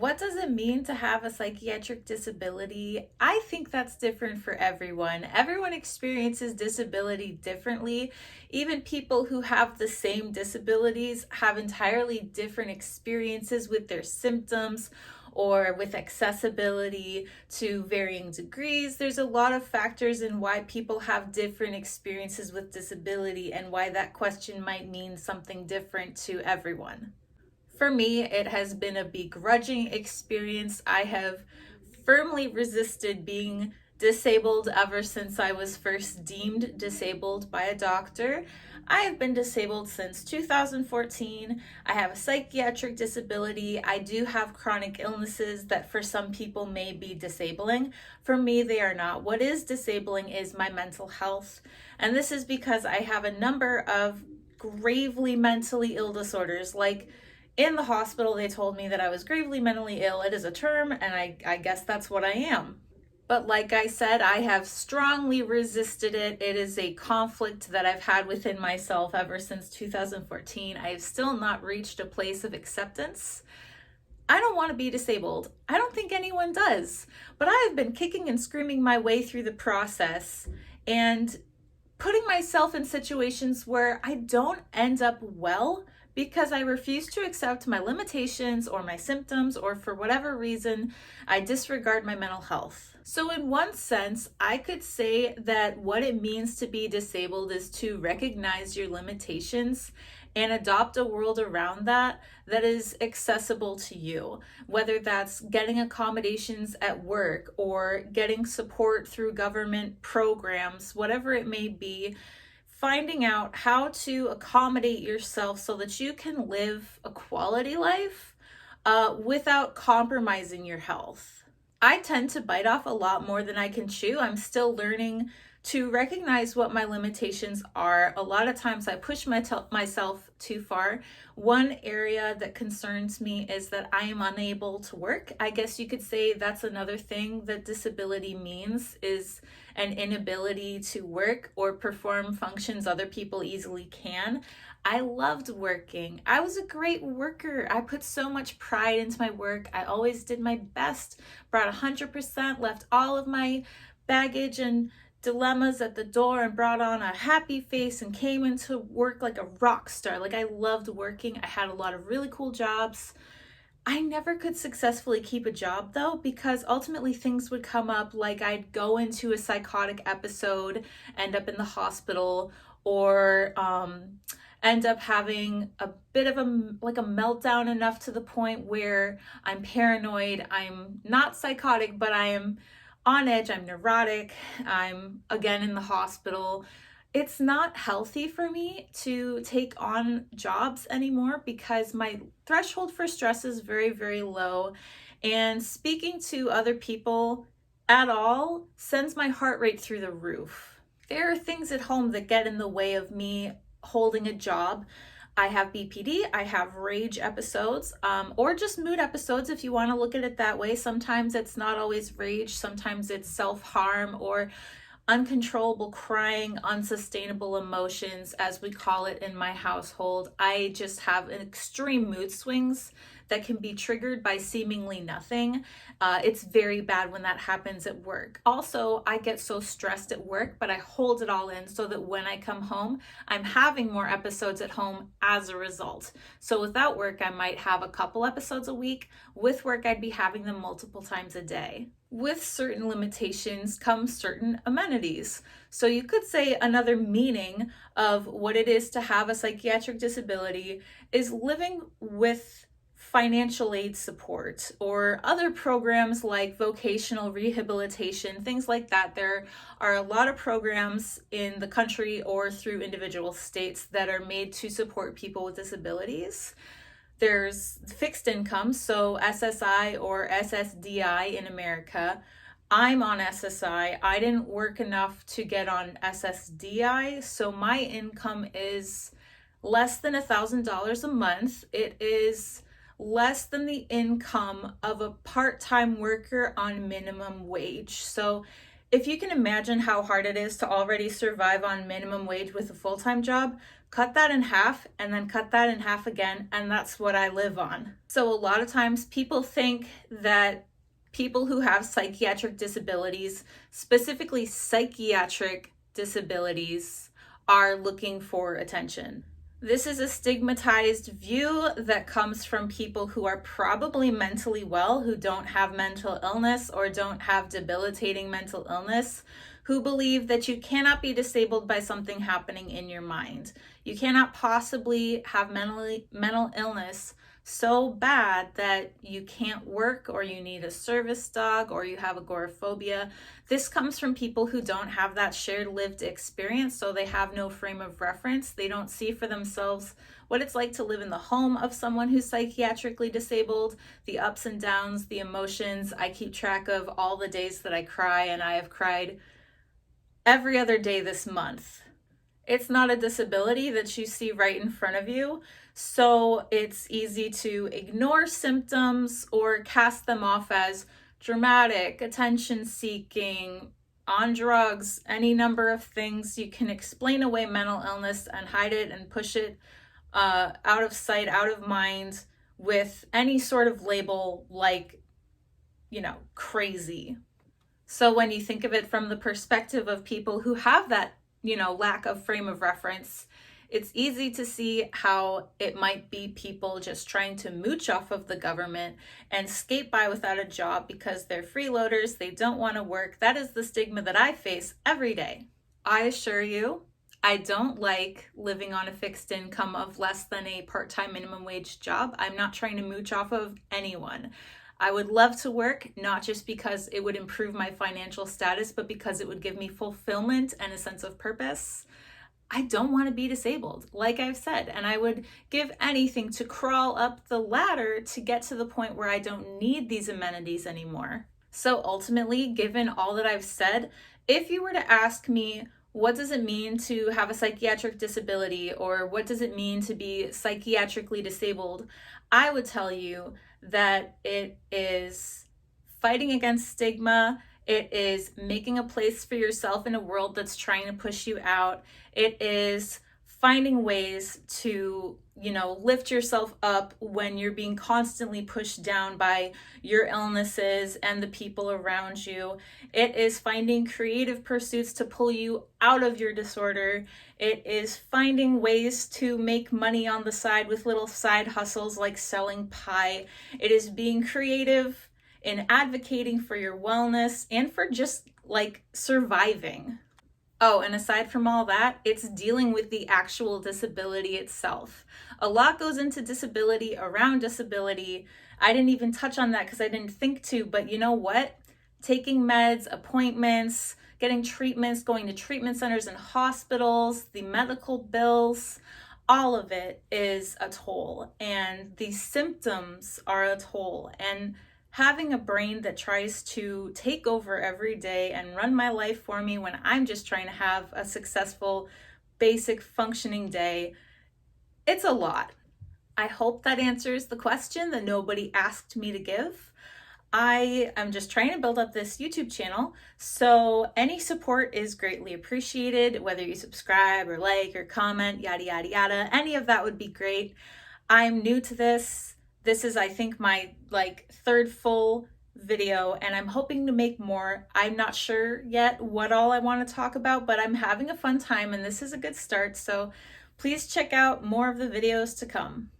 What does it mean to have a psychiatric disability? I think that's different for everyone. Everyone experiences disability differently. Even people who have the same disabilities have entirely different experiences with their symptoms or with accessibility to varying degrees. There's a lot of factors in why people have different experiences with disability and why that question might mean something different to everyone. For me, it has been a begrudging experience. I have firmly resisted being disabled ever since I was first deemed disabled by a doctor. I have been disabled since 2014. I have a psychiatric disability. I do have chronic illnesses that for some people may be disabling. For me, they are not. What is disabling is my mental health. And this is because I have a number of gravely mentally ill disorders. Like, in the hospital, they told me that I was gravely mentally ill. It is a term, and I guess that's what I am. But like I said, I have strongly resisted it. It is a conflict that I've had within myself ever since 2014. I have still not reached a place of acceptance. I don't want to be disabled. I don't think anyone does. But I have been kicking and screaming my way through the process and putting myself in situations where I don't end up well because I refuse to accept my limitations or my symptoms, or for whatever reason, I disregard my mental health. So in one sense, I could say that what it means to be disabled is to recognize your limitations and adopt a world around that is accessible to you, whether that's getting accommodations at work or getting support through government programs, whatever it may be. Finding out how to accommodate yourself so that you can live a quality life without compromising your health. I tend to bite off a lot more than I can chew. I'm still learning to recognize what my limitations are. A lot of times I push myself too far. One area that concerns me is that I am unable to work. I guess you could say that's another thing that disability means, is an inability to work or perform functions other people easily can. I loved working. I was a great worker. I put so much pride into my work. I always did my best, brought 100%, left all of my baggage and dilemmas at the door and brought on a happy face and came into work like a rock star. Like, I loved working. I had a lot of really cool jobs. I never could successfully keep a job though, because ultimately things would come up, like I'd go into a psychotic episode, end up in the hospital, or end up having a bit of a meltdown enough to the point where I'm paranoid. I'm not psychotic, but I am on edge, I'm neurotic, I'm again in the hospital. It's not healthy for me to take on jobs anymore because my threshold for stress is very, very low. And speaking to other people at all sends my heart rate through the roof. There are things at home that get in the way of me holding a job. I have BPD, I have rage episodes, or just mood episodes if you want to look at it that way. Sometimes it's not always rage, sometimes it's self-harm or uncontrollable crying, unsustainable emotions, as we call it in my household. I just have extreme mood swings that can be triggered by seemingly nothing. It's very bad when that happens at work. Also, I get so stressed at work, but I hold it all in so that when I come home, I'm having more episodes at home as a result. So without work, I might have a couple episodes a week. With work, I'd be having them multiple times a day. With certain limitations come certain amenities. So you could say another meaning of what it is to have a psychiatric disability is living with financial aid support or other programs like vocational rehabilitation, things like that. There are a lot of programs in the country or through individual states that are made to support people with disabilities. There's fixed income, so SSI or SSDI in America. I'm on SSI. I didn't work enough to get on SSDI, so my income is less than $1,000 a month. It is less than the income of a part-time worker on minimum wage. So if you can imagine how hard it is to already survive on minimum wage with a full-time job, cut that in half and then cut that in half again, and that's what I live on. So a lot of times people think that people who have psychiatric disabilities, specifically psychiatric disabilities, are looking for attention. This is a stigmatized view that comes from people who are probably mentally well, who don't have mental illness or don't have debilitating mental illness, who believe that you cannot be disabled by something happening in your mind. You cannot possibly have mental illness so bad that you can't work, or you need a service dog, or you have agoraphobia. This comes from people who don't have that shared lived experience, so they have no frame of reference. They don't see for themselves what it's like to live in the home of someone who's psychiatrically disabled, the ups and downs, the emotions. I keep track of all the days that I cry, and I have cried every other day this month. It's not a disability that you see right in front of you, so it's easy to ignore symptoms or cast them off as dramatic, attention-seeking, on drugs, any number of things. You can explain away mental illness and hide it and push it out of sight, out of mind, with any sort of label like, crazy. So when you think of it from the perspective of people who have that, lack of frame of reference, it's easy to see how it might be people just trying to mooch off of the government and skate by without a job because they're freeloaders, they don't want to work. That is the stigma that I face every day. I assure you, I don't like living on a fixed income of less than a part-time minimum wage job. I'm not trying to mooch off of anyone. I would love to work, not just because it would improve my financial status, but because it would give me fulfillment and a sense of purpose. I don't want to be disabled, like I've said, and I would give anything to crawl up the ladder to get to the point where I don't need these amenities anymore. So ultimately, given all that I've said, if you were to ask me, what does it mean to have a psychiatric disability, or what does it mean to be psychiatrically disabled, I would tell you that it is fighting against stigma. It is making a place for yourself in a world that's trying to push you out. It is finding ways to, lift yourself up when you're being constantly pushed down by your illnesses and the people around you. It is finding creative pursuits to pull you out of your disorder. It is finding ways to make money on the side with little side hustles like selling pie. It is being creative in advocating for your wellness and for just surviving. Oh, and aside from all that, it's dealing with the actual disability itself. A lot goes into disability, around disability. I didn't even touch on that because I didn't think to, but you know what? Taking meds, appointments, getting treatments, going to treatment centers and hospitals, the medical bills, all of it is a toll, and the symptoms are a toll. And having a brain that tries to take over every day and run my life for me when I'm just trying to have a successful, basic functioning day, it's a lot. I hope that answers the question that nobody asked me to give. I am just trying to build up this YouTube channel, so any support is greatly appreciated, whether you subscribe or like or comment, yada, yada, yada. Any of that would be great. I'm new to this. This is, I think, my third full video, and I'm hoping to make more. I'm not sure yet what all I want to talk about, but I'm having a fun time, and this is a good start. So please check out more of the videos to come.